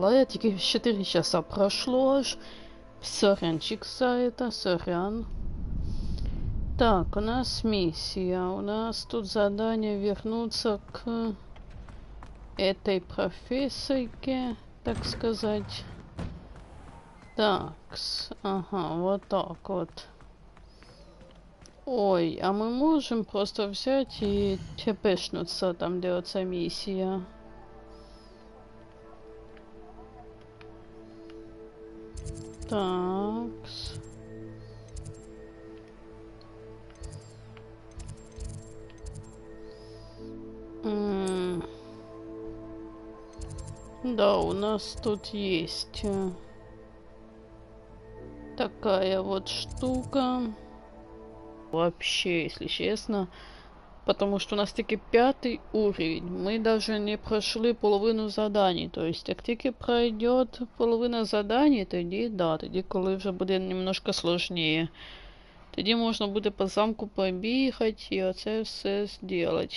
Але тільки 4 часа прошло аж. Сорянчик за это, сорян. Так, у нас миссия. У нас тут задание вернуться к этой профессорке, так сказать. Так, ага, вот так вот. Ой, а мы можем просто взять и тпшнуться там, делается миссия. Так. Да, у нас тут есть такая вот штука. Вообще, если честно. Потому что у нас таки 5-й уровень. Мы даже не прошли половину заданий. То есть, як тільки пройдет половина заданий, тоді, да, тоді, коли вже буде немножко сложнее. Тоді можна буде по замку побігати і оце все зробити.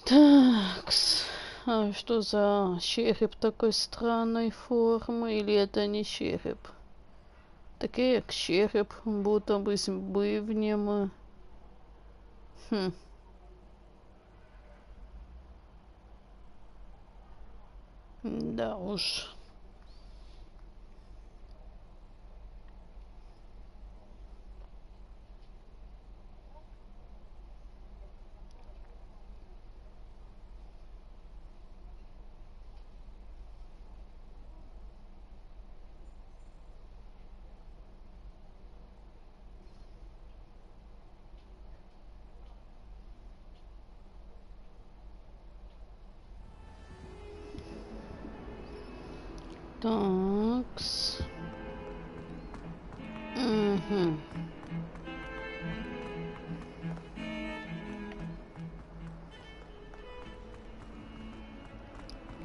Такс. А что за череп такой странной формы? Или это не череп? Такий як череп, будто бы з бивнем. Да уж. Такс. Угу.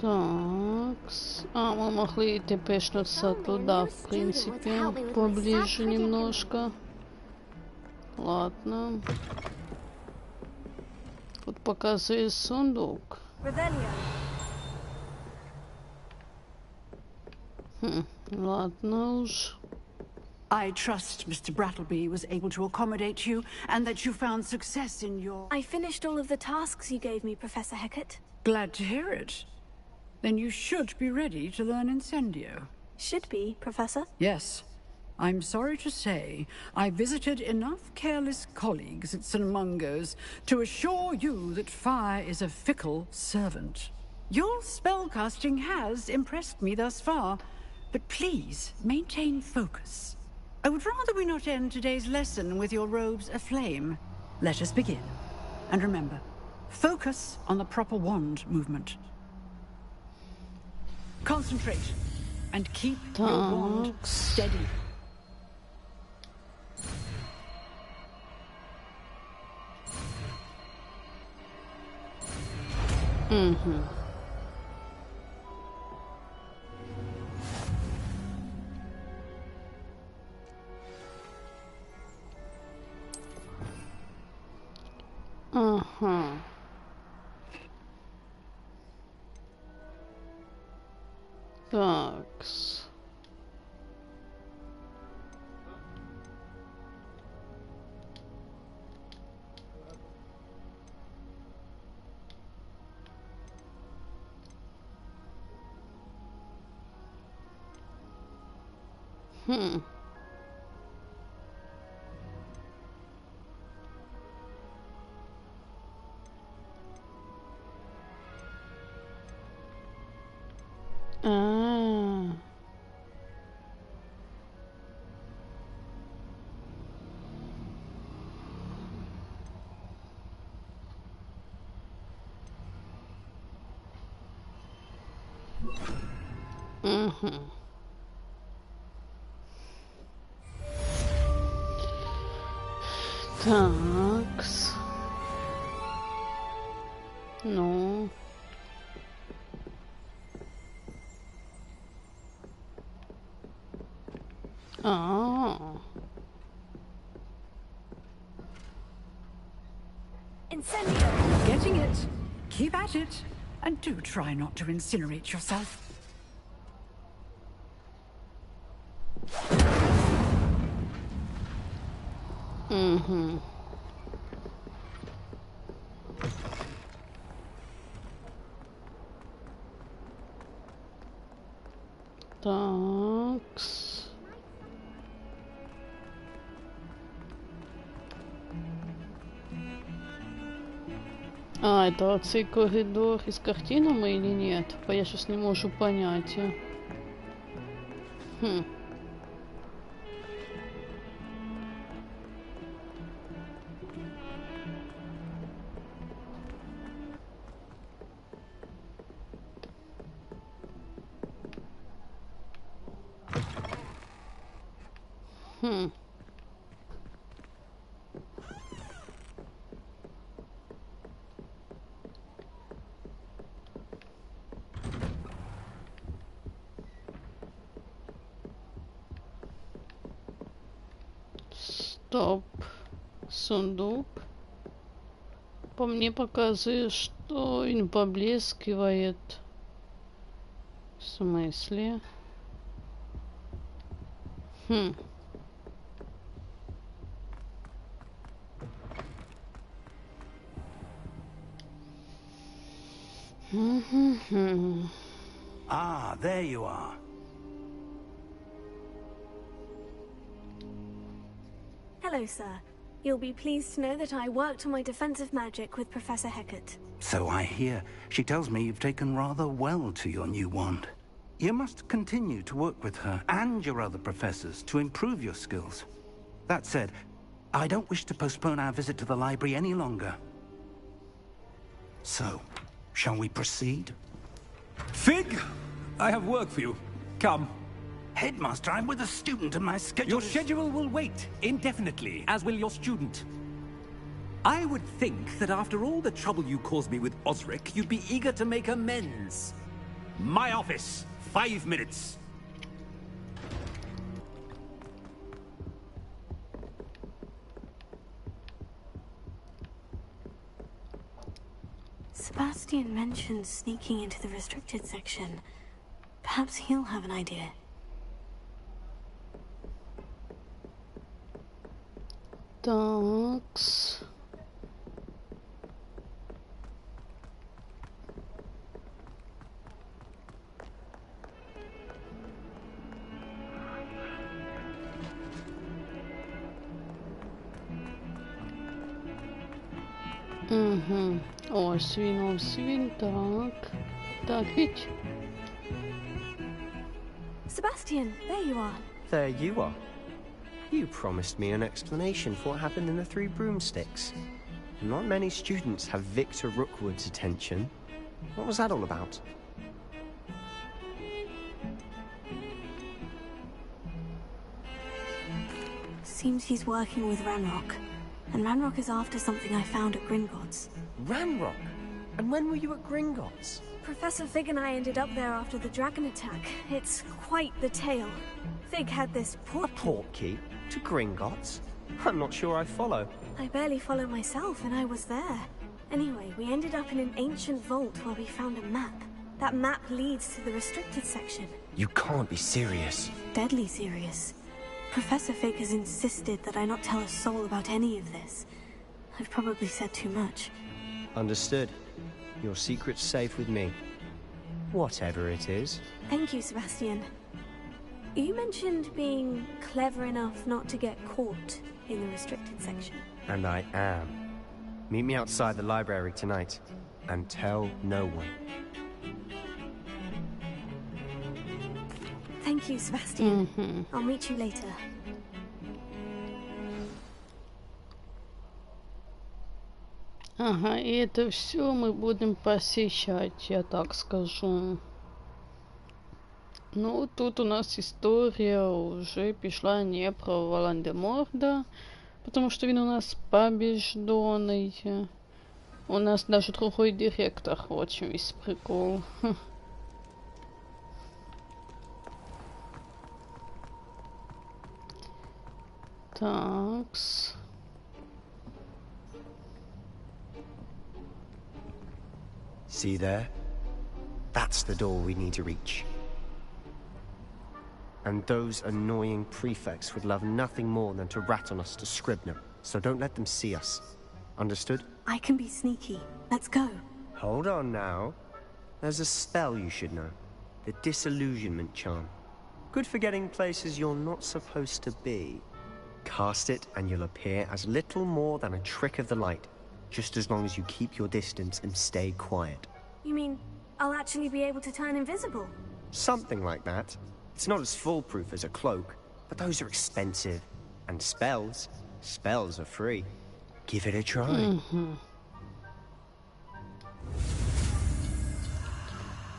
Такс. А, мы могли тпшнуться туда, в принципе, поближе немножко. Ладно. Тут показывает сундук. Ладно уж. I trust Mr. Brattleby was able to accommodate you and that you found success in your... I finished all of the tasks you gave me, Professor Hecat. Glad to hear it. Then you should be ready to learn Incendio. Should be, Professor. Yes. I'm sorry to say, I visited enough careless colleagues at St. Mungo's to assure you that fire is a fickle servant. Your spellcasting has impressed me thus far, but please maintain focus. I would rather we not end today's lesson with your robes aflame. Let us begin. And remember, focus on the proper wand movement. Concentrate and keep your wand steady. Ага. Такс. Такс. Ну. Incendio! Getting it. Keep at it. And do try not to incinerate yourself. Угу. Такс. А, это оцей коридор із картинами или нет? Бо я щось не можу понять. Хм. Хм. Стоп. Сундук. По мне показывает, что он поблескивает. В смысле? Хм. Ah, there you are. Hello, sir. You'll be pleased to know that I worked on my defensive magic with Professor Hecat. So I hear. She tells me you've taken rather well to your new wand. You must continue to work with her and your other professors to improve your skills. That said, I don't wish to postpone our visit to the library any longer. So, shall we proceed? Fig, I have work for you. Come. Headmaster, I'm with a student and my schedule Your schedule will wait indefinitely, as will your student. I would think that after all the trouble you caused me with Osric, you'd be eager to make amends. My office, 5 minutes. Sebastian mentioned sneaking into the restricted section. Perhaps he'll have an idea. Такс. Угу. О, свин, так. Так, ведь. Sebastian, there you are. There you are. You promised me an explanation for what happened in the Three Broomsticks. Not many students have Victor Rookwood's attention. What was that all about? Seems he's working with Ranrock. And Ranrock is after something I found at Gringotts. Ranrock? And when were you at Gringotts? Professor Fig and I ended up there after the dragon attack. It's quite the tale. Fig had this A portkey? To Gringotts? I'm not sure I follow. I barely follow myself, and I was there. Anyway, we ended up in an ancient vault where we found a map. That map leads to the restricted section. You can't be serious. Deadly serious. Professor Fig has insisted that I not tell a soul about any of this. I've probably said too much. Understood. Your secret's safe with me. Whatever it is. Thank you, Sebastian. You mentioned being clever enough not to get caught in the restricted section. And I am. Meet me outside the library tonight. And tell no one. Thank you, Sebastian. I'll meet you later. Ага, и это все мы будем посещать, я так скажу. Ну, тут у нас історія вже пішла не про Волан-де-Морда, потому что він у нас побежденный. У нас даже другой директор, очень весь прикол. Такс. See there? That's the door we need to reach. And those annoying prefects would love nothing more than to rat on us to Scribner, so don't let them see us. Understood? I can be sneaky. Let's go. Hold on now. There's a spell you should know. The Disillusionment Charm. Good for getting places you're not supposed to be. Cast it and you'll appear as little more than a trick of the light, just as long as you keep your distance and stay quiet. You mean I'll actually be able to turn invisible? Something like that. It's not as foolproof as a cloak, but those are expensive. And spells are free. Give it a try.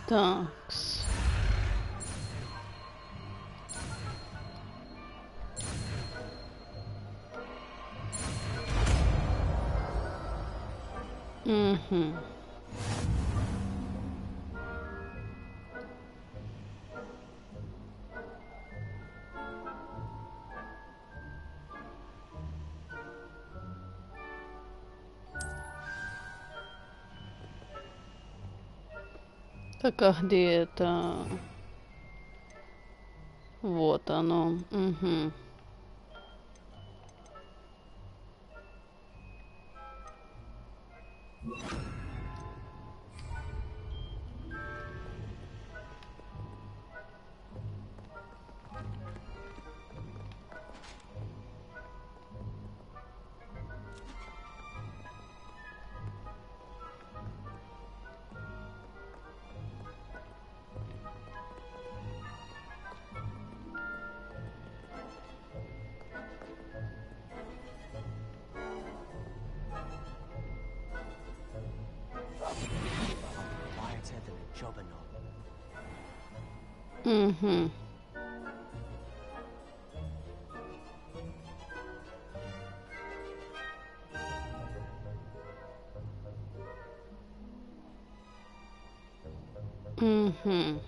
Такс. Так, а где это? Вот оно. Угу. Угу. Угу.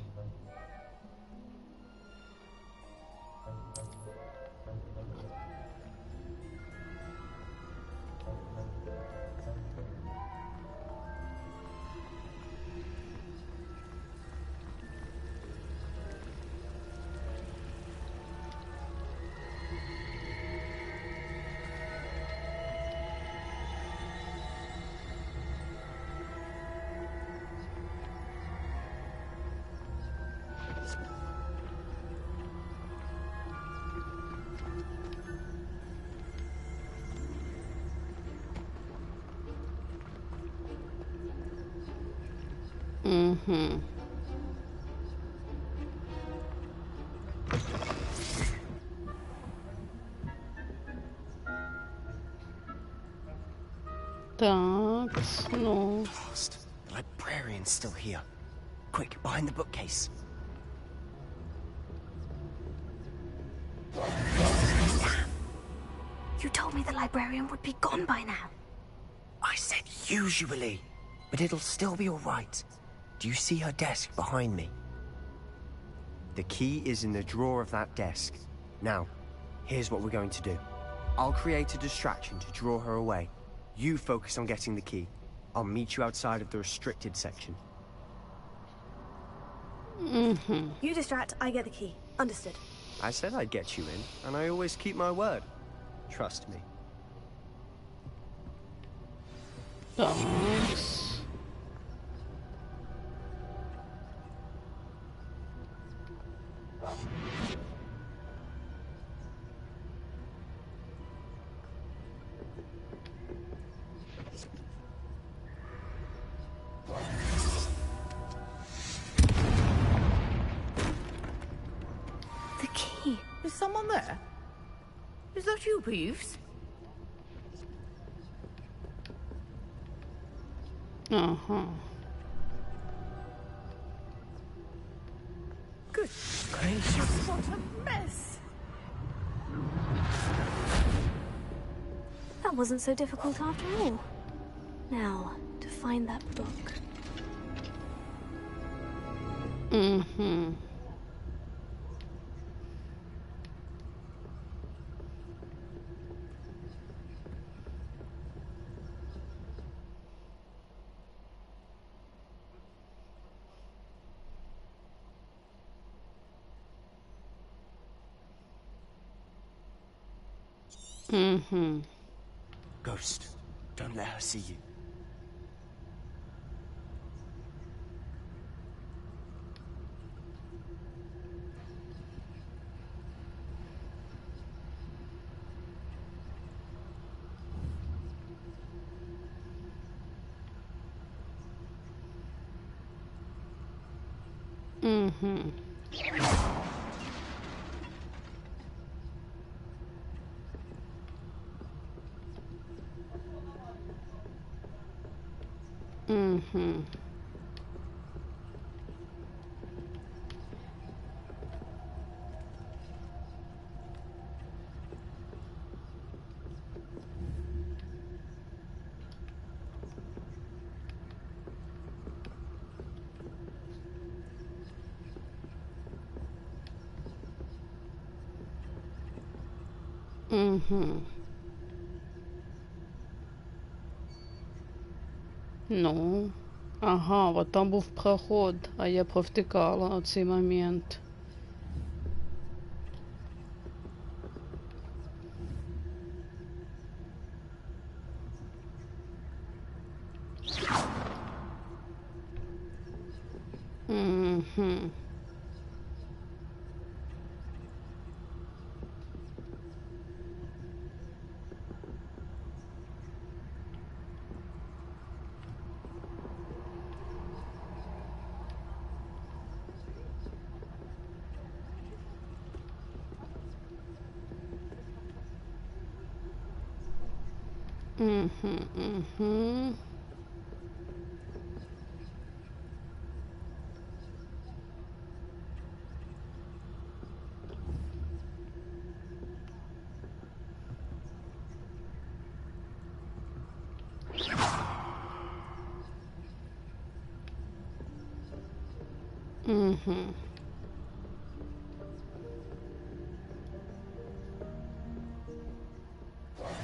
Угу. Так, ну. Blast. The librarian's still here. Quick, behind the bookcase. You told me the librarian would be gone by now. I said usually, but it'll still be all right. Do you see her desk behind me? The key is in the drawer of that desk. Now, here's what we're going to do. I'll create a distraction to draw her away. You focus on getting the key. I'll meet you outside of the restricted section. You distract, I get the key. Understood. I said I'd get you in, and I always keep my word. Trust me. Такс. The key. Is someone there? Is that you, Peeves? Ага. Good gracious, what a mess! That wasn't so difficult after all. Now, to find that book. Угу. Ghost, don't let her see you. Ну, ага, от там був проход, а я провтикала оцей момент.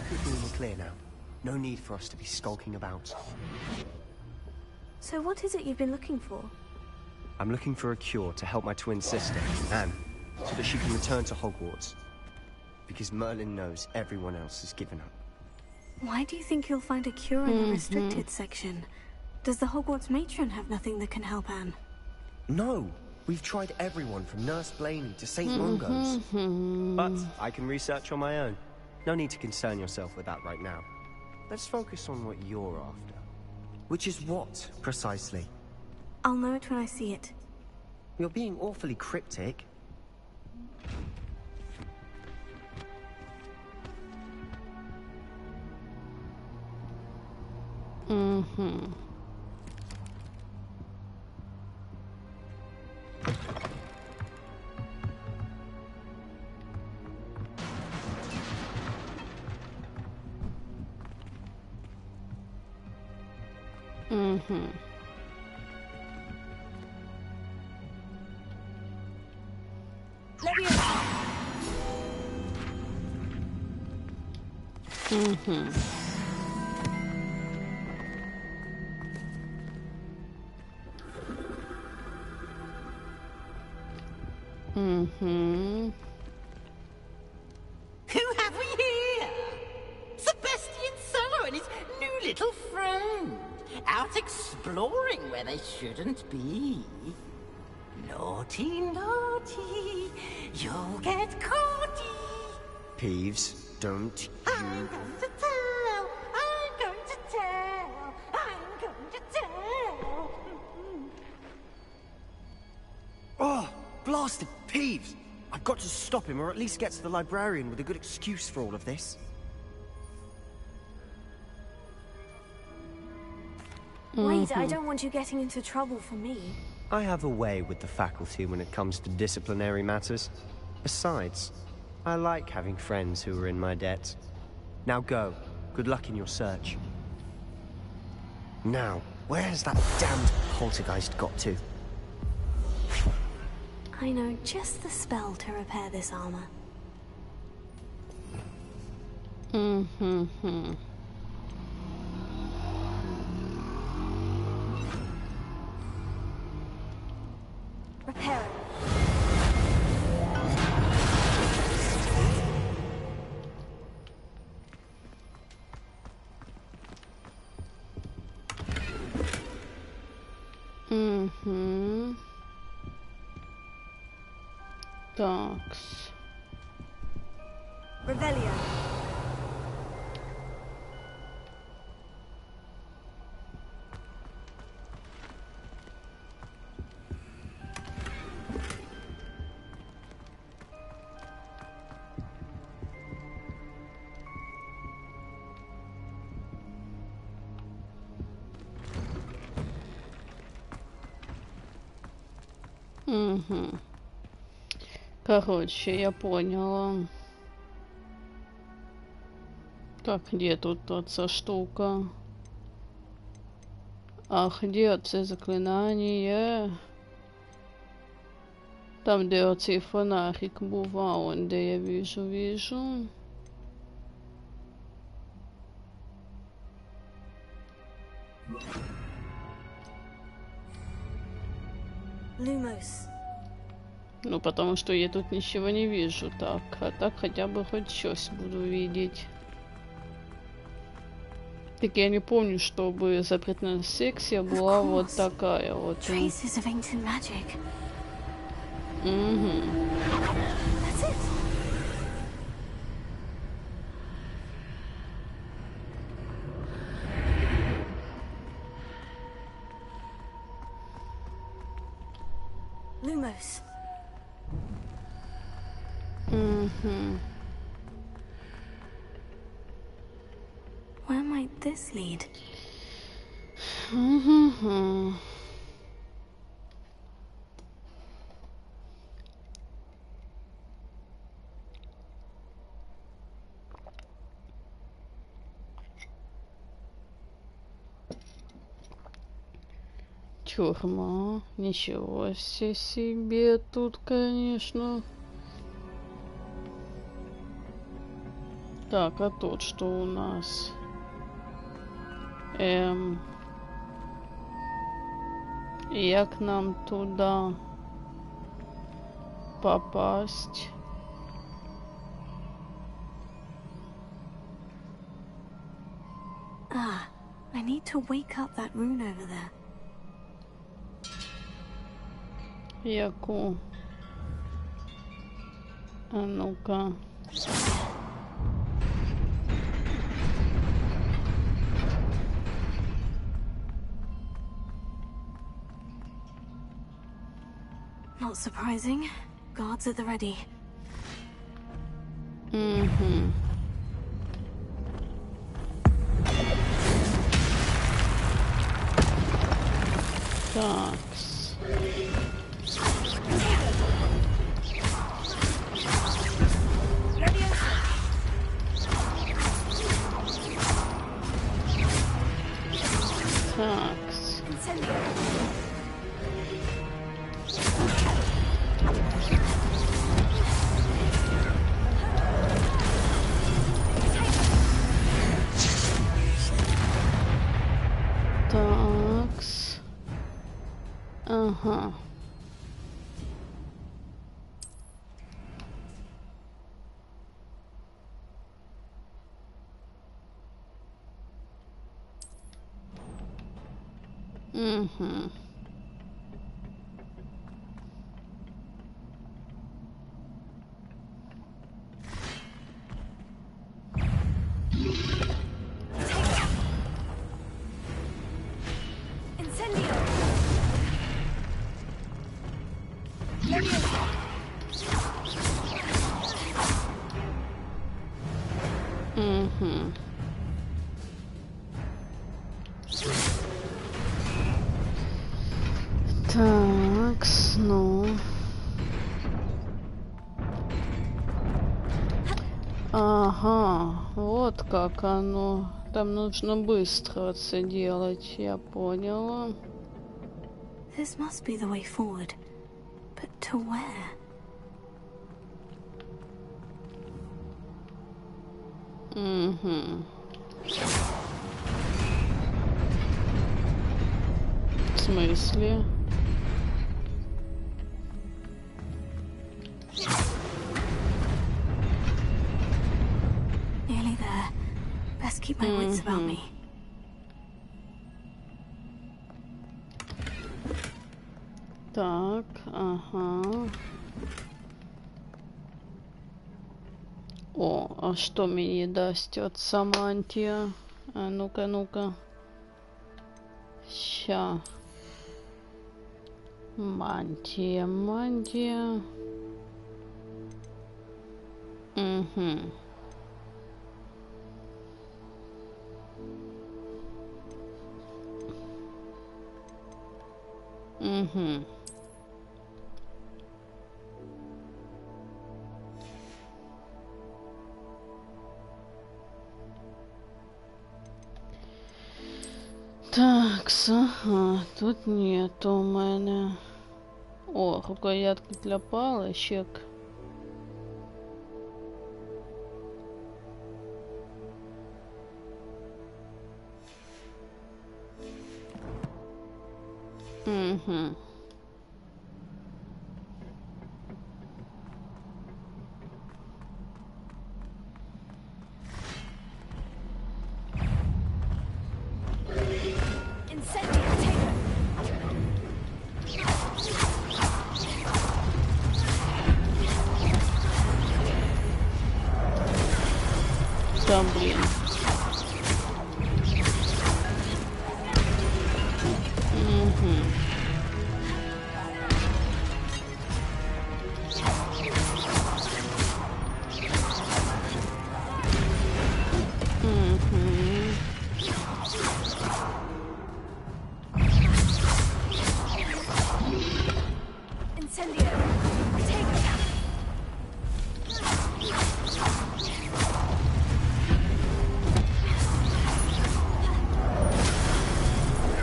Keeping in the clear now. No need for us to be skulking about. So what is it you've been looking for? I'm looking for a cure to help my twin sister, Anne, so that she can return to Hogwarts. Because Merlin knows everyone else has given up. Why do you think you'll find a cure in the restricted section? Does the Hogwarts matron have nothing that can help Anne? No! We've tried everyone from Nurse Blaney to St. Mungo's. But I can research on my own. No need to concern yourself with that right now. Let's focus on what you're after. Which is what, precisely? I'll know it when I see it. You're being awfully cryptic. Who have we here? Sebastian Cello and his new little friend. Out exploring where they shouldn't be. Naughty, naughty. You'll get caughty. Peeves, don't I'm you... going to tell. I'm going to tell. I'm going to tell. Oh, blasted Peeves! I've got to stop him, or at least get to the librarian with a good excuse for all of this. Wait, I don't want you getting into trouble for me. I have a way with the faculty when it comes to disciplinary matters. Besides, I like having friends who are in my debt. Now go. Good luck in your search. Now, where has that damned poltergeist got to? I know just the spell to repair this armor. Repair it. Угу. Такс. Revelio. Угу. Короче, я поняла. Так, где тут оця штука? Ах, де оце заклинання? Там, де оцей фонарик був, а он де я вижу. Lumos. Ну, потому что я тут ничего не вижу. Так, а так хотя бы хоть что-то буду видеть. Так я не помню, чтобы запретная секция была вот такая вот. Traces of ancient magic. Угу. That's it. Lumos. Угу. Where might this lead? Угу. Тюрьма. Ничего себе тут, конечно. Так, а тут что у нас? Як нам туда попасть? Ah, I need to wake up that rune over there. Яку? А ну-ка. Not surprising. Guards at the ready. Угу. Такс. Такс. Такс. Ага. Угу. Угу. Так, ну. Ага, вот как оно. Там нужно быстро это делать, я поняла. This must be the way forward. But to where? Угу. В смысле? Nearly there. Best keep my wits about me. Так, ага. О, а что мне даст отца мантия? А ну-ка, ну-ка. Ща. Мантия, мантия. Угу. Угу. Так, ага, тут нет у мене. О, рукоятки для палочек. Угу. Да, блин.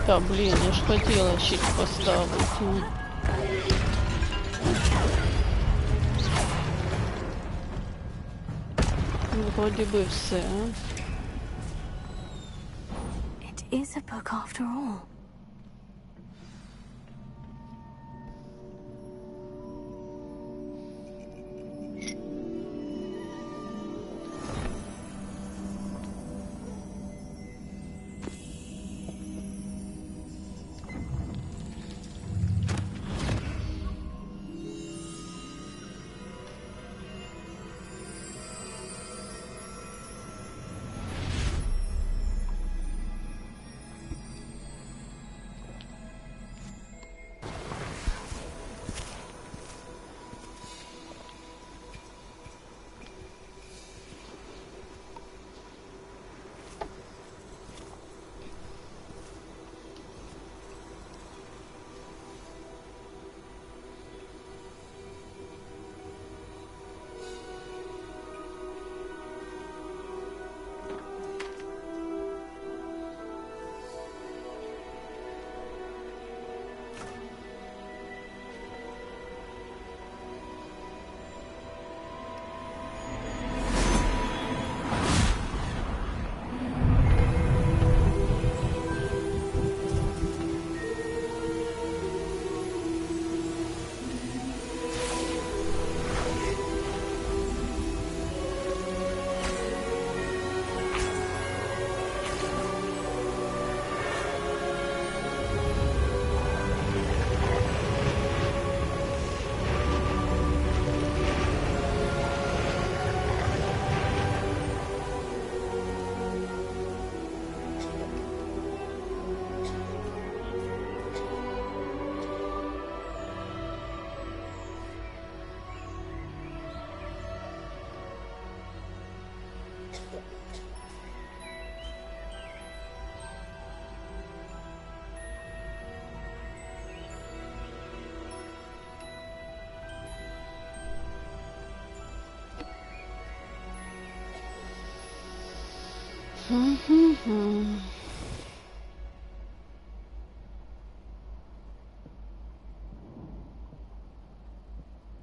Да, блин, я ж хотела щит поставить. Ну, вроде бы все. It is a book after all.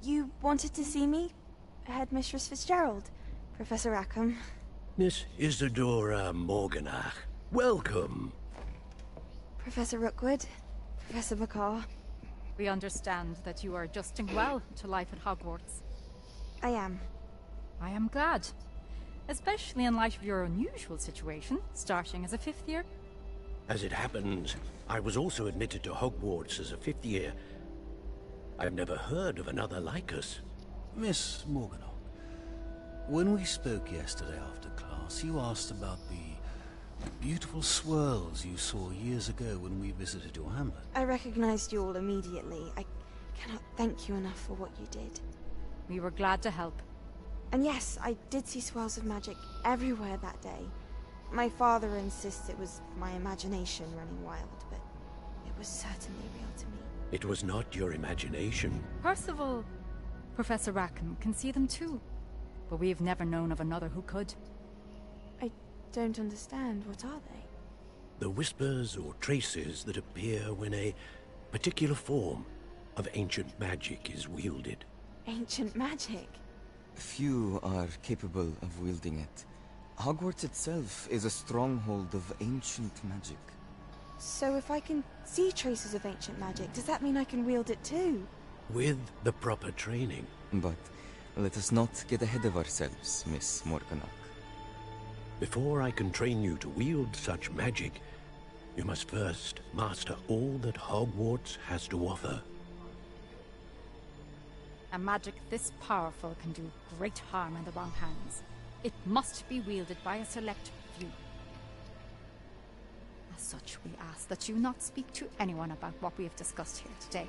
You wanted to see me? Headmistress Fitzgerald, Professor Rackham. Miss Isadora Morganach, welcome. Professor Rookwood, Professor McCaw. We understand that you are adjusting well to life at Hogwarts. I am. I am glad. Especially in light of your unusual situation, starting as a 5th year. As it happens, I was also admitted to Hogwarts as a 5th year. I've never heard of another like us. Miss Morganock, when we spoke yesterday after class, you asked about the beautiful swirls you saw years ago when we visited your hamlet. I recognized you all immediately. I cannot thank you enough for what you did. We were glad to help. And yes, I did see swirls of magic everywhere that day. My father insists it was my imagination running wild, but it was certainly real to me. It was not your imagination. Percival, Professor Rackham can see them too. But we've never known of another who could. I don't understand. What are they? The whispers or traces that appear when a particular form of ancient magic is wielded. Ancient magic? Few are capable of wielding it. Hogwarts itself is a stronghold of ancient magic. So if I can see traces of ancient magic, does that mean I can wield it too? With the proper training. But let us not get ahead of ourselves, Miss Morganock. Before I can train you to wield such magic, you must first master all that Hogwarts has to offer. A magic this powerful can do great harm in the wrong hands. It must be wielded by a select few. As such, we ask that you not speak to anyone about what we have discussed here today.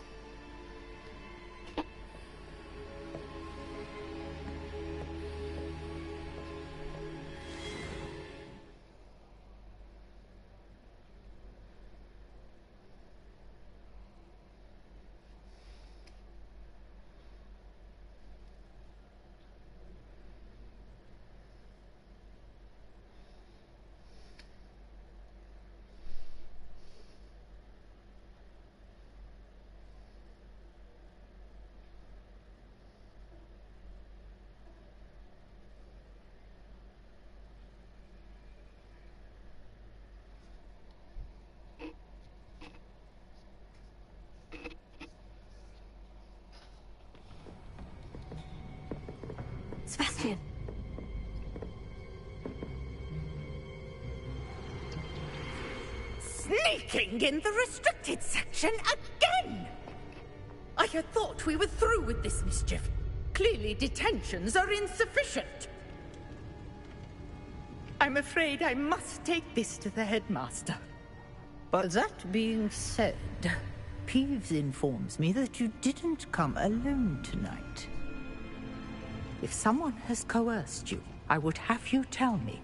Sebastian! Sneaking in the restricted section again! I had thought we were through with this mischief. Clearly detentions are insufficient. I'm afraid I must take this to the headmaster. But that being said, Peeves informs me that you didn't come alone tonight. If someone has coerced you, I would have you tell me.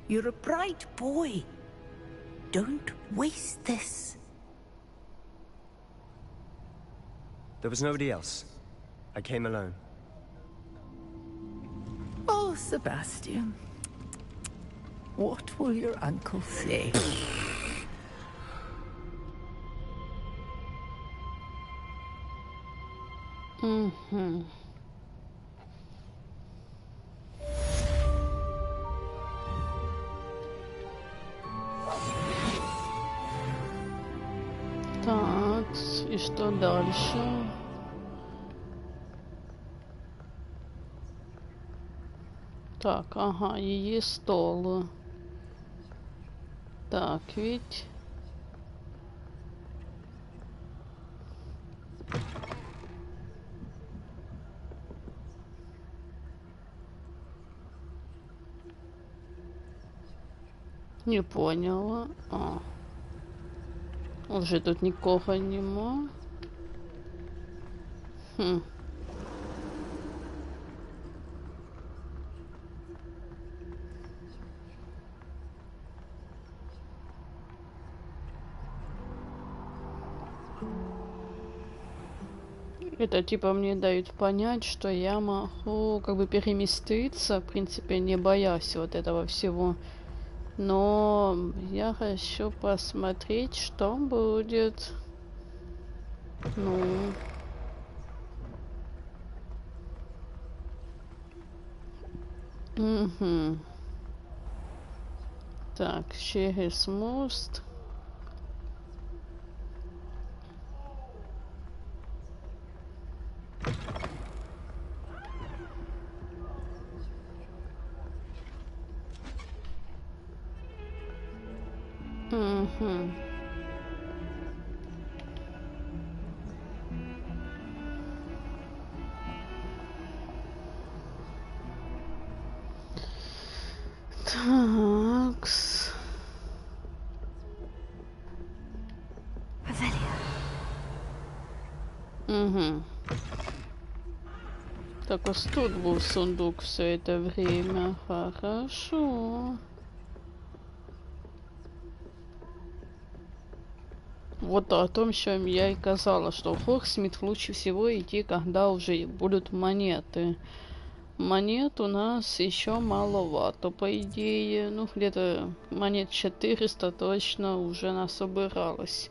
You're a bright boy. Don't waste this. There was nobody else. I came alone. Oh, Sebastian. What will your uncle say? Так, и что дальше? Так, ага, її стол. Так, ведь... Не поняла. А. Уже тут нікого нема. Хм. Это типа мне дают понять, что я могу как бы переместиться, в принципе, не боясь вот этого всего. Но я хочу посмотреть, что будет. Ну. Угу. Так, через мост. Угу. Такс. Угу. Так, ось тут був сундук все это время. Хорошо. Вот о том, чем я и казала, что в Хогсмит лучше всего идти, когда уже будут монеты. Монет у нас еще маловато, по идее. Ну, где-то монет 400 точно уже насобиралось.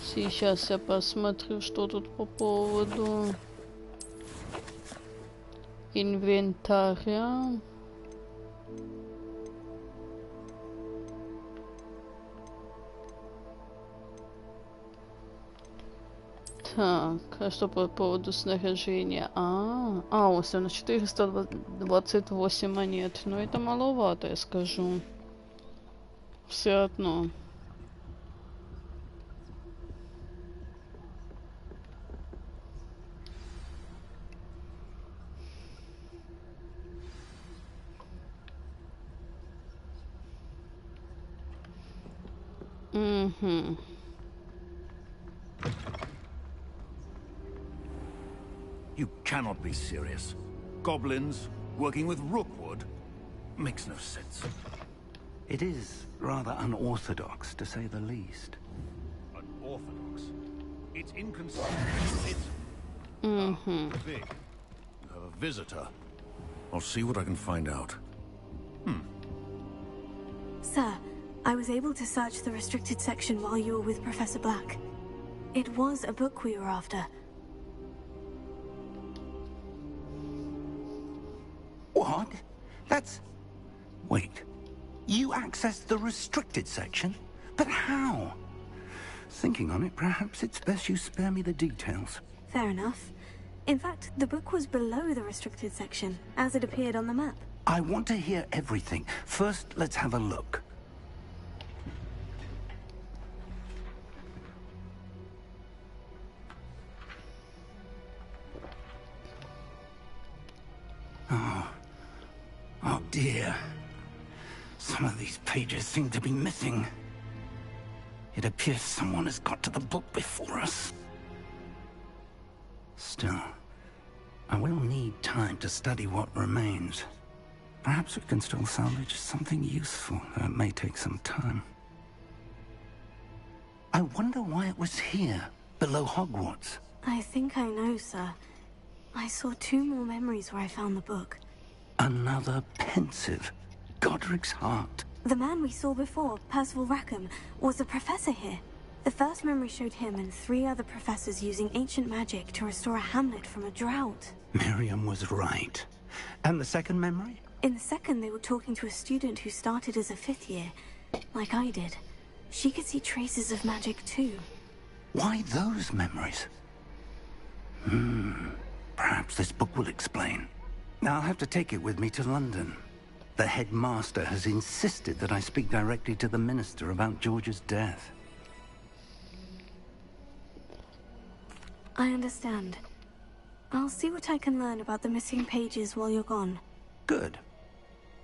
Сейчас я посмотрю, что тут по поводу инвентаря. Так, а что по поводу снаряжения? У нас на 428 монет. Но это маловато, я скажу. Все одно. Угу. You cannot be serious. Goblins working with Rookwood makes no sense. It is rather unorthodox, to say the least. Unorthodox? It's inconsistent. Big. You have a visitor. I'll see what I can find out. Sir, I was able to search the restricted section while you were with Professor Black. It was a book we were after. What? That's... Wait. You accessed the restricted section? But how? Thinking on it, perhaps it's best you spare me the details. Fair enough. In fact, the book was below the restricted section, as it appeared on the map. I want to hear everything. First, let's have a look. Oh dear. Some of these pages seem to be missing. It appears someone has got to the book before us. Still, I will need time to study what remains. Perhaps we can still salvage something useful, though it may take some time. I wonder why it was here, below Hogwarts. I think I know, sir. I saw 2 more memories where I found the book. Another pensive. Godric's heart. The man we saw before, Percival Rackham, was a professor here. The first memory showed him and 3 other professors using ancient magic to restore a hamlet from a drought. Miriam was right. And the second memory? In the second, they were talking to a student who started as a 5th year, like I did. She could see traces of magic too. Why those memories? Perhaps this book will explain. I'll have to take it with me to London. The headmaster has insisted that I speak directly to the minister about George's death. I understand. I'll see what I can learn about the missing pages while you're gone. Good.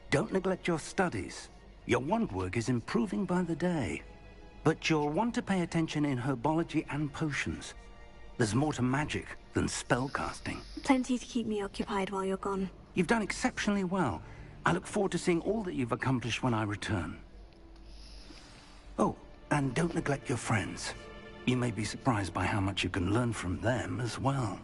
Don't neglect your studies. Your wand work is improving by the day. But you'll want to pay attention in herbology and potions. There's more to magic than spellcasting. Plenty to keep me occupied while you're gone. You've done exceptionally well. I look forward to seeing all that you've accomplished when I return. Oh, and don't neglect your friends. You may be surprised by how much you can learn from them as well.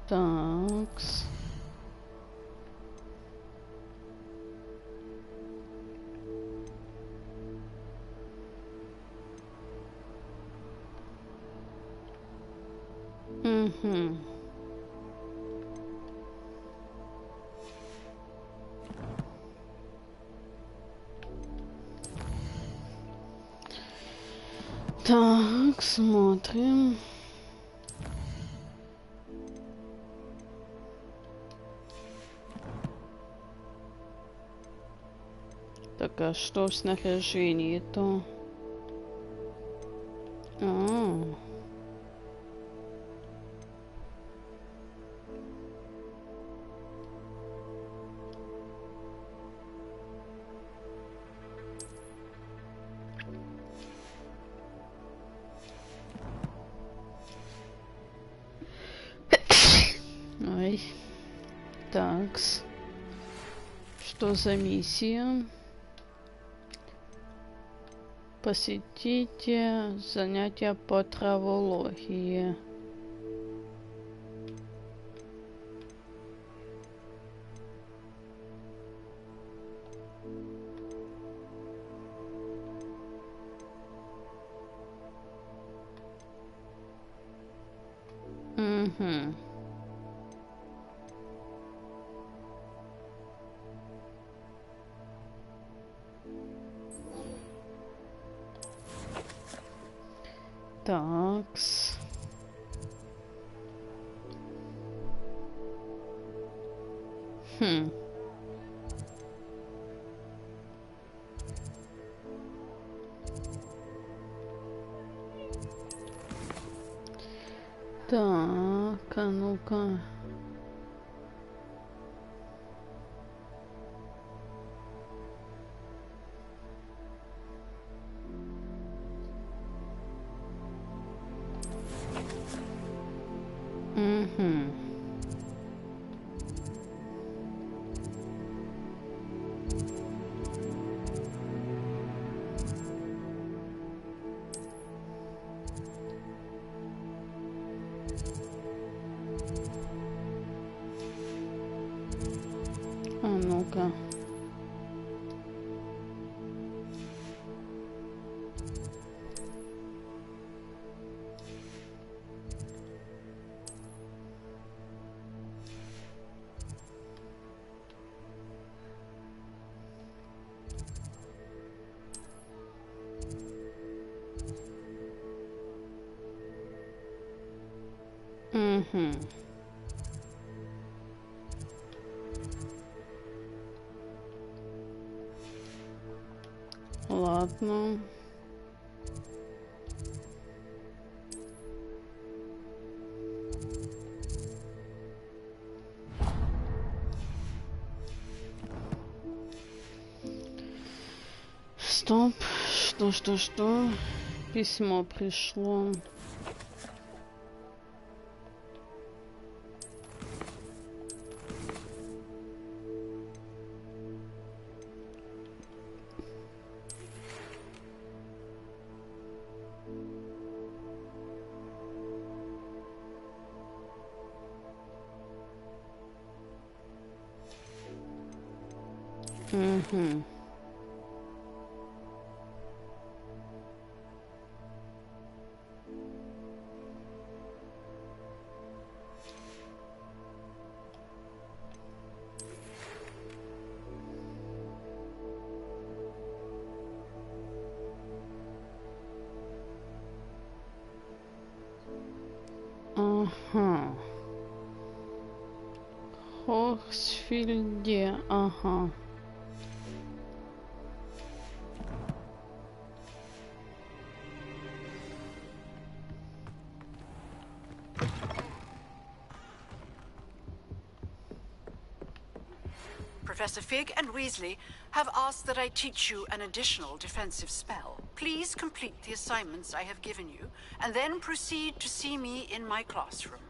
Thanks. Так, смотрим. Так, а что в снаряжении-то? Ой. Такс. Что за миссия? Посетите занятия по травологии. Угу. Такс. Так, а ну-ка. А ну-ка. Ладно. Стоп. Что? Письмо пришло. Ага. Хорсфилде, ага. Professor Fig and Weasley have asked that I teach you an additional defensive spell. Please complete the assignments I have given you, and then proceed to see me in my classroom.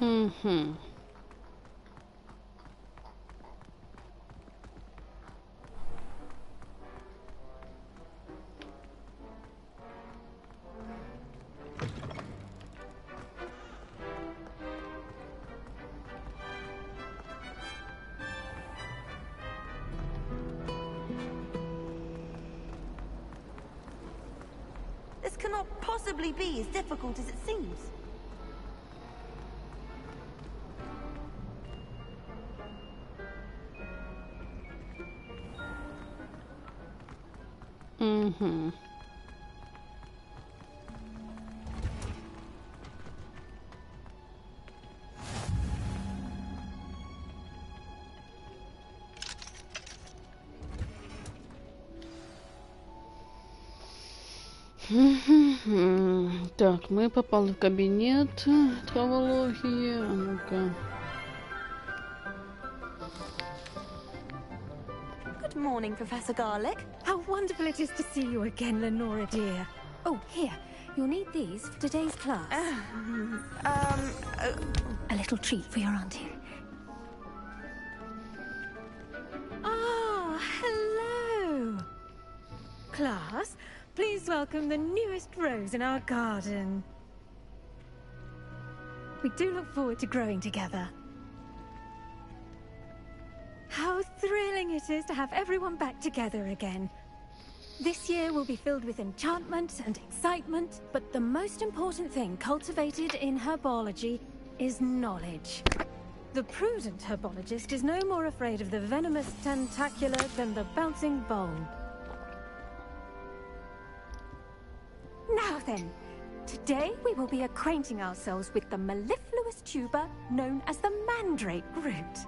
Угу. This cannot possibly be as difficult as it seems. Угу. Так, мы попали в кабинет травологии. А ну-ка. Good morning, Professor Garlic. How wonderful it is to see you again, Lenora dear. Oh, here. You'll need these for today's class. A little treat for your auntie. Ah, hello. Class, please welcome the newest rose in our garden. We do look forward to growing together. How thrilling it is to have everyone back together again. This year will be filled with enchantment and excitement, but the most important thing cultivated in herbology is knowledge. The prudent herbologist is no more afraid of the venomous tentacular than the bouncing bone. Now then, today we will be acquainting ourselves with the mellifluous tuber known as the mandrake root.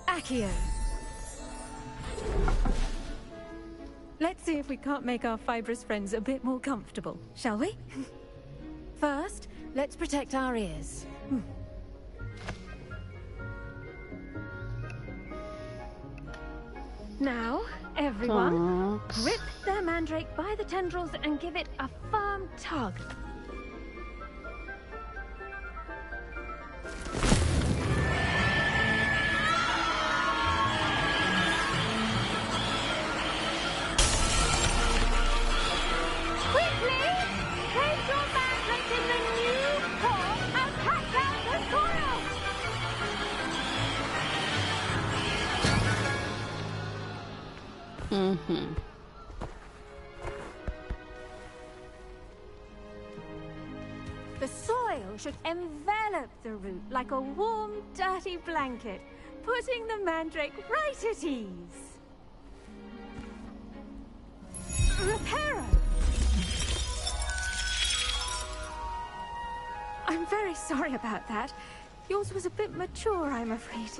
Accio. Let's see if we can't make our fibrous friends a bit more comfortable, shall we? First, let's protect our ears. Now, everyone, grip their mandrake by the tendrils and give it a firm tug. Quickly, place your mandrake in the new pot and pack down the soil. The soil should envelop the root like a warm, dirty blanket, putting the mandrake right at ease. Reparo! I'm very sorry about that. Yours was a bit mature, I'm afraid.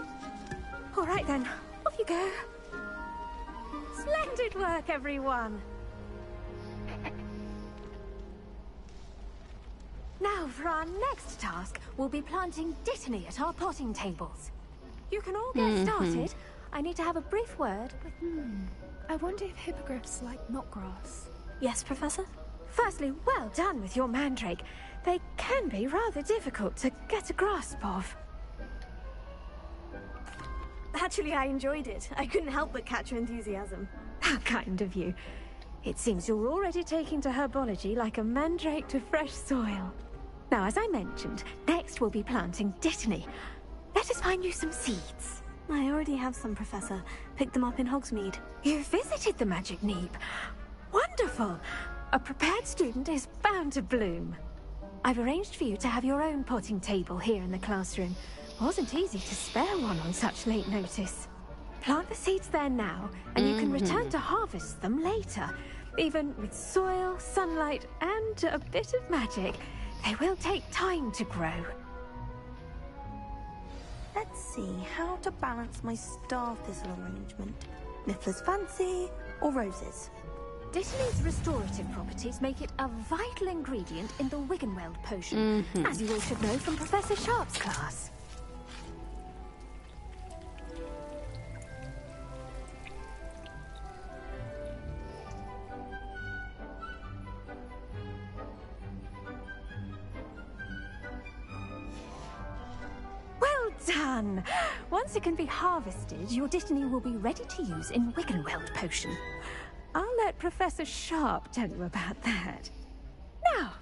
All right then, off you go. Splendid work, everyone. Now, for our next task, we'll be planting dittany at our potting tables. You can all get started. I need to have a brief word with... I wonder if hippogriffs like knotgrass. Yes, Professor? Firstly, well done with your mandrake. They can be rather difficult to get a grasp of. Actually, I enjoyed it. I couldn't help but catch your enthusiasm. How kind of you. It seems you're already taking to herbology like a mandrake to fresh soil. Now, as I mentioned, next we'll be planting dittany. Let us find you some seeds. I already have some, Professor. Picked them up in Hogsmeade. You visited the Magic Neep. Wonderful! A prepared student is bound to bloom. I've arranged for you to have your own potting table here in the classroom. Wasn't easy to spare one on such late notice. Plant the seeds there now, and you can return to harvest them later. Even with soil, sunlight, and a bit of magic, they will take time to grow. Let's see how to balance my star thistle arrangement. Niffler's fancy or roses? Dittany's restorative properties make it a vital ingredient in the Wiggenweld potion, as you all should know from Professor Sharp's class. done. Once it can be harvested, your Dittany will be ready to use in Wiggenweld potion. I'll let Professor Sharp tell you about that. Now,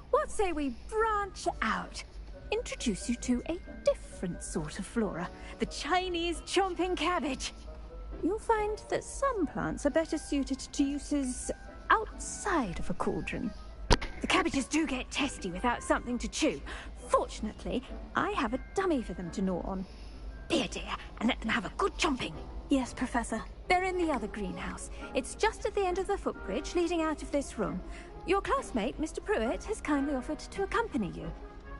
what say we branch out? Introduce you to a different sort of flora, the Chinese chomping cabbage. You'll find that some plants are better suited to uses outside of a cauldron. The cabbages do get testy without something to chew. Fortunately, I have a dummy for them to gnaw on. Be a dear and let them have a good chomping. Yes, Professor. They're in the other greenhouse. It's just at the end of the footbridge leading out of this room. Your classmate, Mr. Pruitt, has kindly offered to accompany you.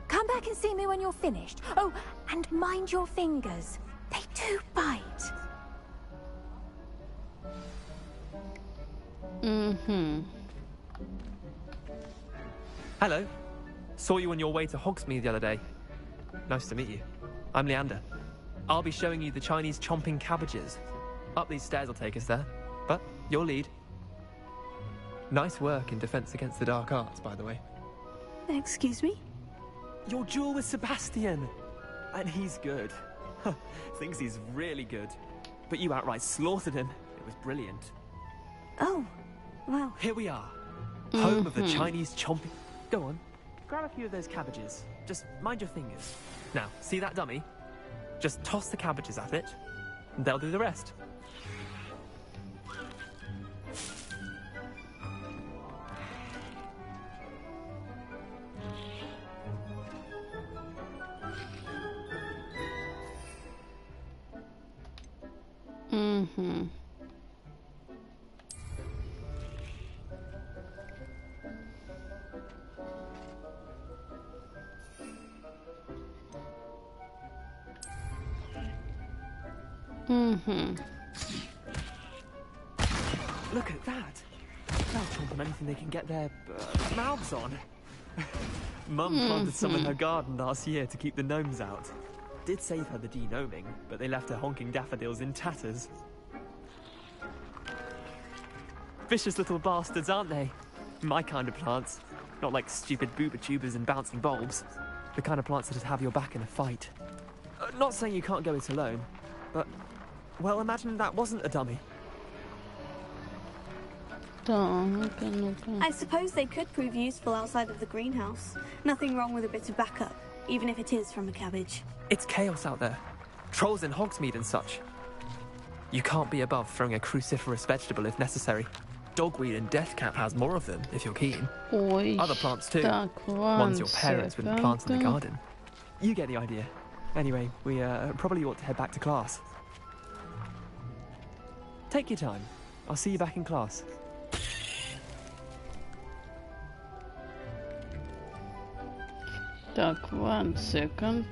Come back and see me when you're finished. Oh, and mind your fingers. They do bite. Hello. Saw you on your way to Hogsmeade the other day. Nice to meet you. I'm Leander. I'll be showing you the Chinese chomping cabbages. Up these stairs will take us there. But your lead. Nice work in Defense Against the Dark Arts, by the way. Excuse me? Your duel with Sebastian. And he's good. Thinks he's really good. But you outright slaughtered him. It was brilliant. Oh, well. Here we are. Home of the Chinese chomping... Go on. Grab a few of those cabbages. Just mind your fingers. Now, see that dummy? Just toss the cabbages at it, and they'll do the rest. Look at that. They'll chomp on anything they can get their mouths on. Mum planted some in her garden last year to keep the gnomes out. Did save her the de-gnoming, but they left her honking daffodils in tatters. Vicious little bastards, aren't they? My kind of plants. Not like stupid booba tubers and bouncing bulbs. The kind of plants that'd have your back in a fight. Not saying you can't go it alone, but... Well, imagine that wasn't a dummy. I suppose they could prove useful outside of the greenhouse. Nothing wrong with a bit of backup, even if it is from a cabbage. It's chaos out there. Trolls in Hogsmeade and such. You can't be above throwing a cruciferous vegetable if necessary. Dogweed and deathcap has more of them, if you're keen. Other plants too. Ones your parents wouldn't plant in the garden. You get the idea. Anyway, we probably ought to head back to class. Take your time. I'll see you back in class. Так, 1 second.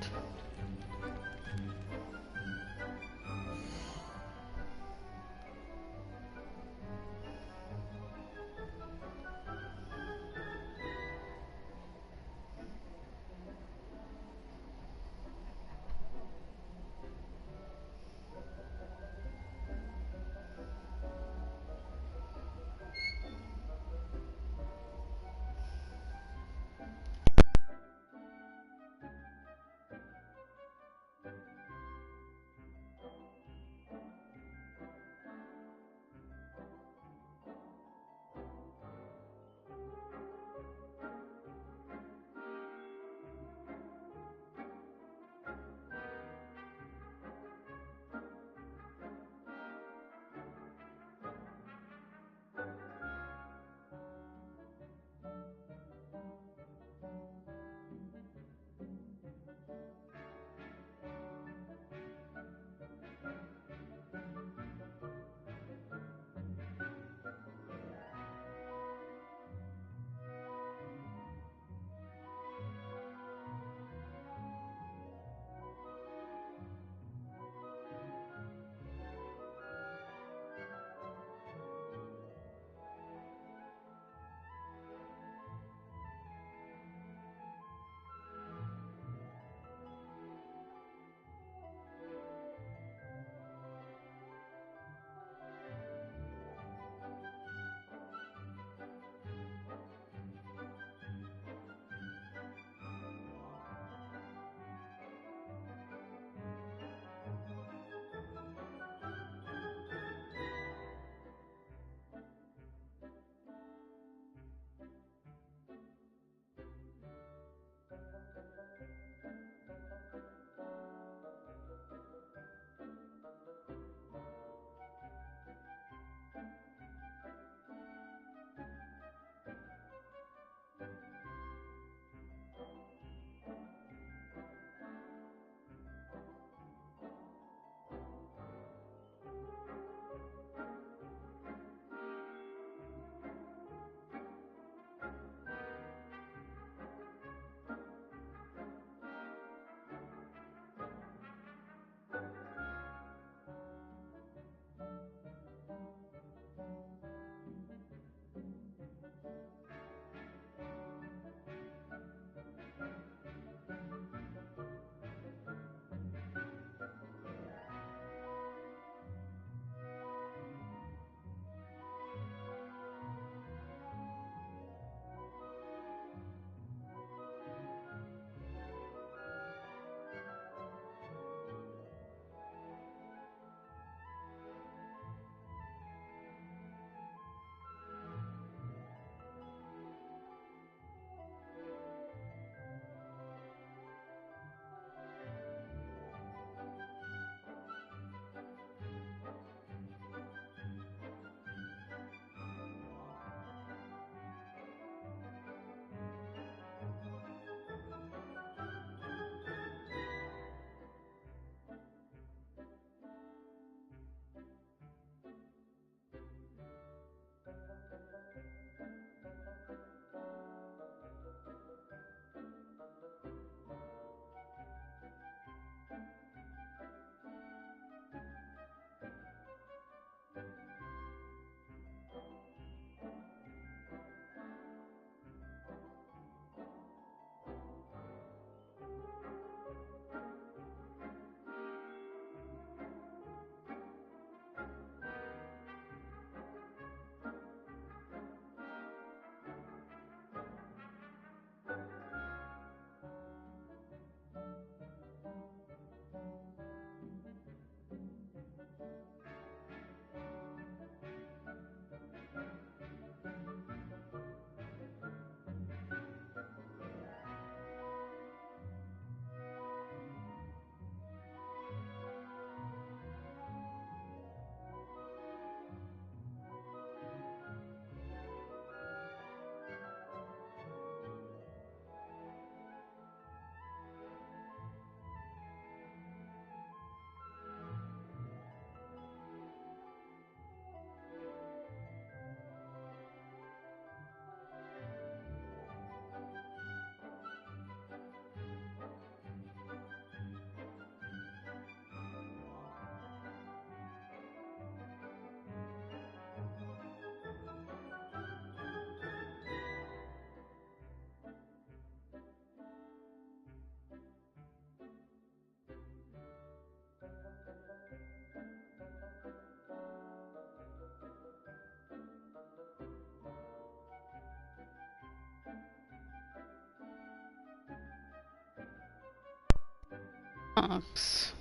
Такс.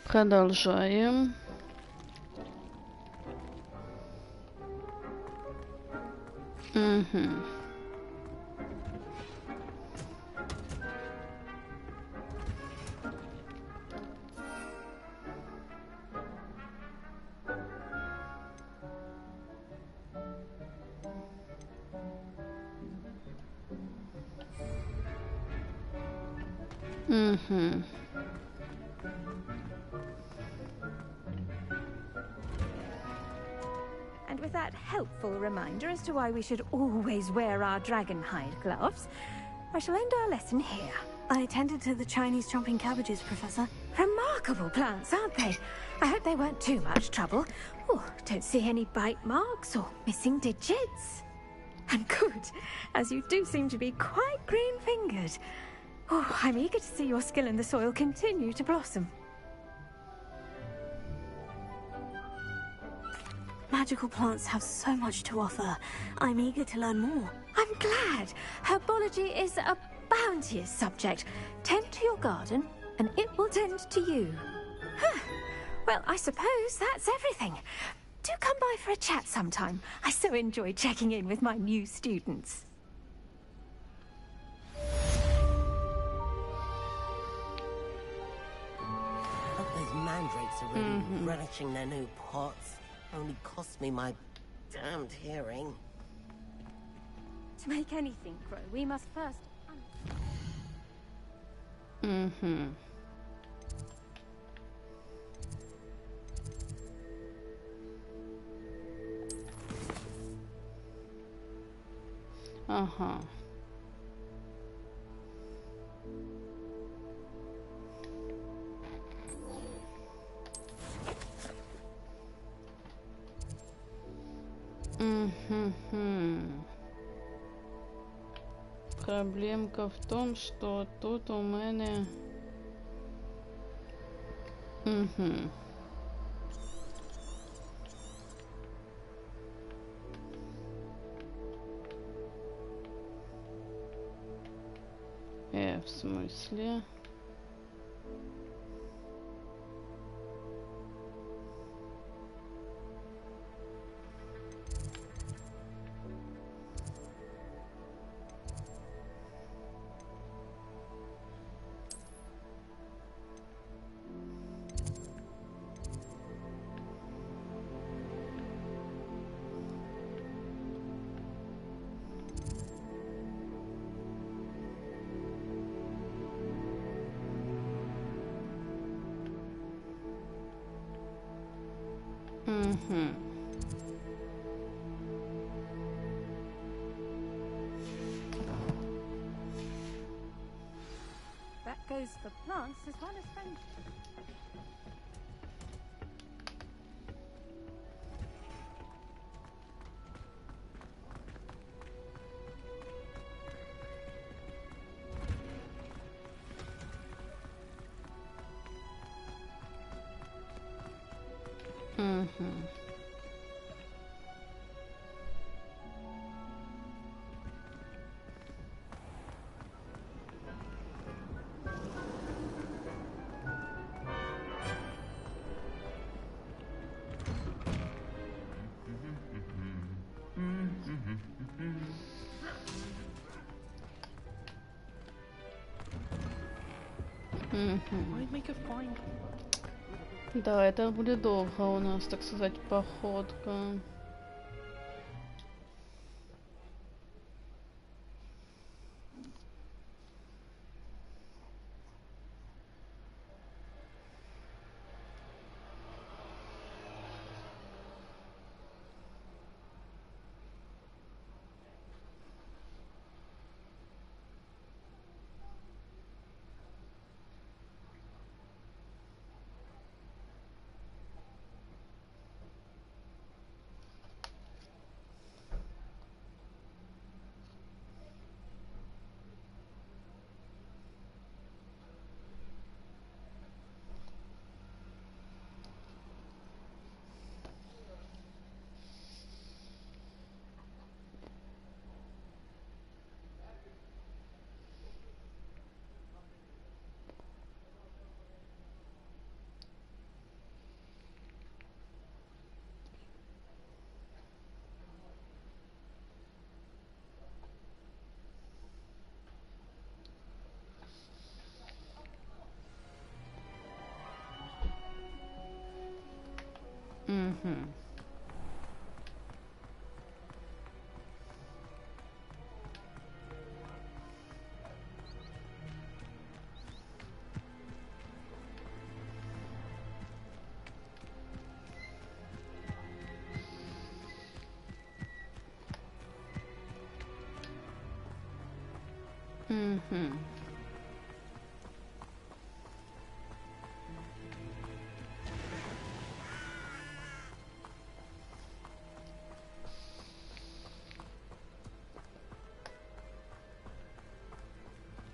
Продолжаем. Угу. Угу. And with that helpful reminder as to why we should always wear our dragon hide gloves, I shall end our lesson here. I tended to the Chinese chomping cabbages, Professor. Remarkable plants, aren't they? I hope they weren't too much trouble. Oh, don't see any bite marks or missing digits. And good, as you do seem to be quite green-fingered. Oh, I'm eager to see your skill in the soil continue to blossom. Magical plants have so much to offer. I'm eager to learn more. I'm glad. Herbology is a bounteous subject. Tend to your garden, and it will tend to you. Huh. Well, I suppose that's everything. Do come by for a chat sometime. I so enjoy checking in with my new students. Hope those mandrakes are really relishing their new pots. Only cost me my damned hearing. To make anything grow, we must first... Ага. Проблемка в том, что тут у мене... в смысле? That goes for plants as well as friendship. Да, это будет долго у нас, так сказать, походка.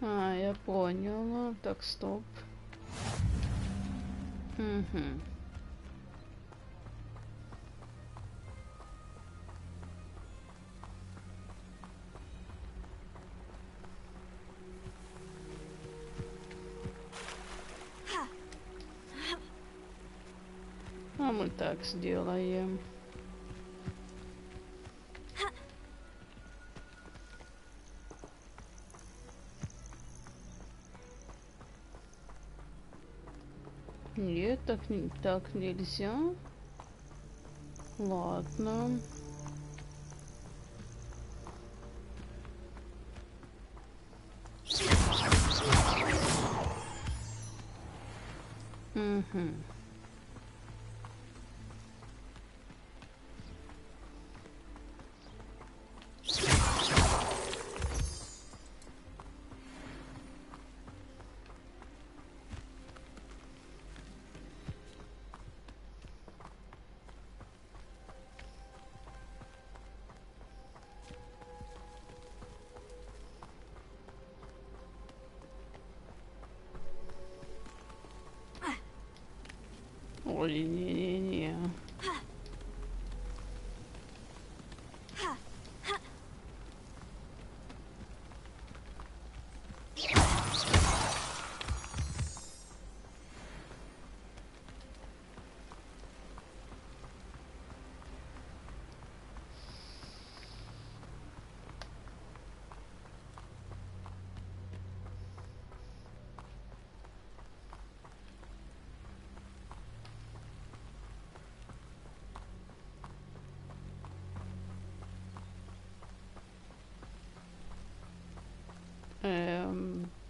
Я поняла. Так, стоп. А мы так сделаем. Нет, так нельзя. Ладно. Ой, не-не-не.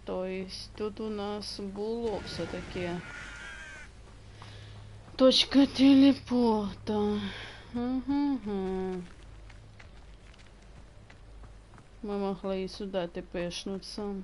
То есть тут у нас было все-таки точка телепорта. Мы могли и сюда тпшнуться.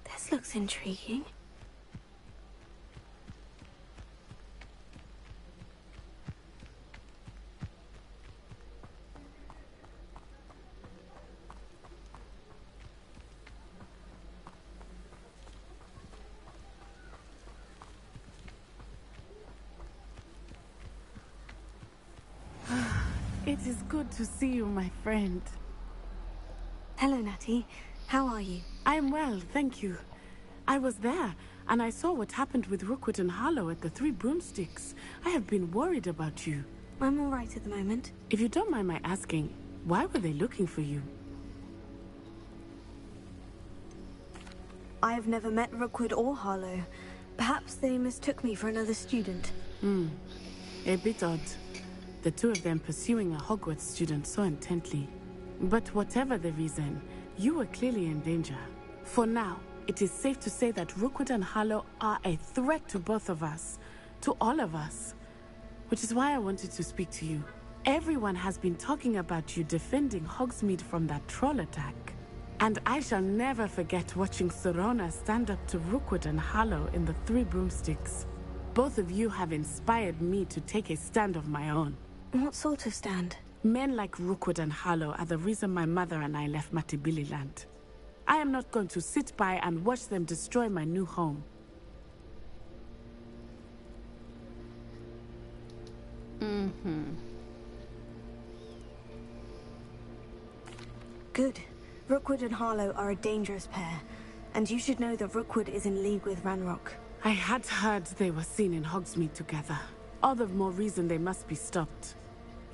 This looks intriguing. It is good to see you, my friend. Hello, Natty. How are you? I'm well, thank you. I was there, and I saw what happened with Rookwood and Harlow at the Three Broomsticks. I have been worried about you. I'm all right at the moment. If you don't mind my asking, why were they looking for you? I have never met Rookwood or Harlow. Perhaps they mistook me for another student. A bit odd. The two of them pursuing a Hogwarts student so intently. But whatever the reason, you were clearly in danger. For now, it is safe to say that Rookwood and Harlow are a threat to both of us. To all of us. Which is why I wanted to speak to you. Everyone has been talking about you defending Hogsmeade from that troll attack. And I shall never forget watching Serona stand up to Rookwood and Harlow in the Three Broomsticks. Both of you have inspired me to take a stand of my own. What sort of stand? Men like Rookwood and Harlow are the reason my mother and I left Matibili land. I am not going to sit by and watch them destroy my new home. Good. Rookwood and Harlow are a dangerous pair, and you should know that Rookwood is in league with Ranrock. I had heard they were seen in Hogsmeade together. All the more reason they must be stopped.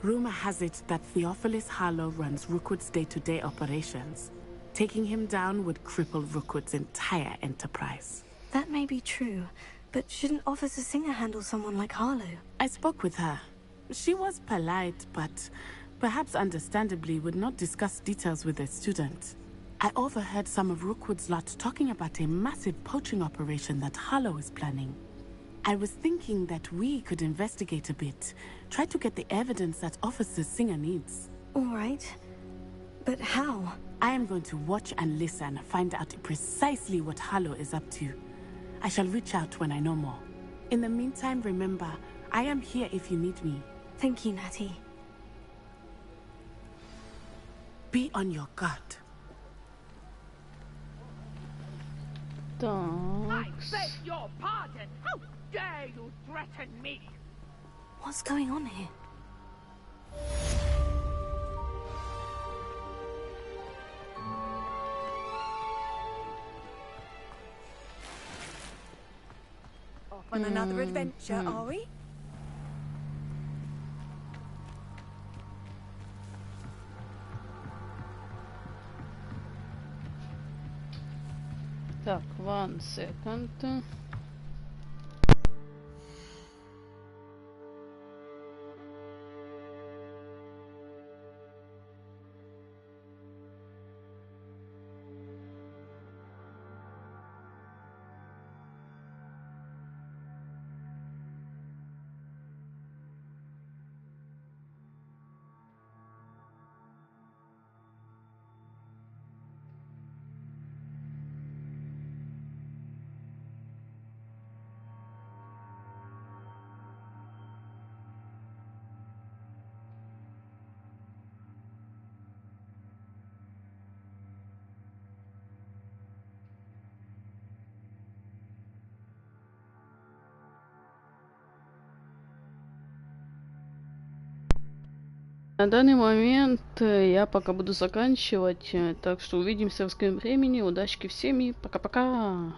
Rumor has it that Theophilus Harlow runs Rookwood's day-to-day operations. Taking him down would cripple Rookwood's entire enterprise. That may be true, but shouldn't Officer Singer handle someone like Harlow? I spoke with her. She was polite, but perhaps understandably would not discuss details with a student. I overheard some of Rookwood's lot talking about a massive poaching operation that Harlow is planning. I was thinking that we could investigate a bit, try to get the evidence that Officer Singer needs. All right. But how? I am going to watch and listen, find out precisely what Harlow is up to. I shall reach out when I know more. In the meantime, remember, I am here if you need me. Thank you, Natty. Be on your guard. I beg your pardon! How dare you threaten me? What's going on here? Off on another adventure, are we? Так, 1 second. На данный момент я пока буду заканчивать, так что увидимся в скором времени. Удачки всем и пока-пока.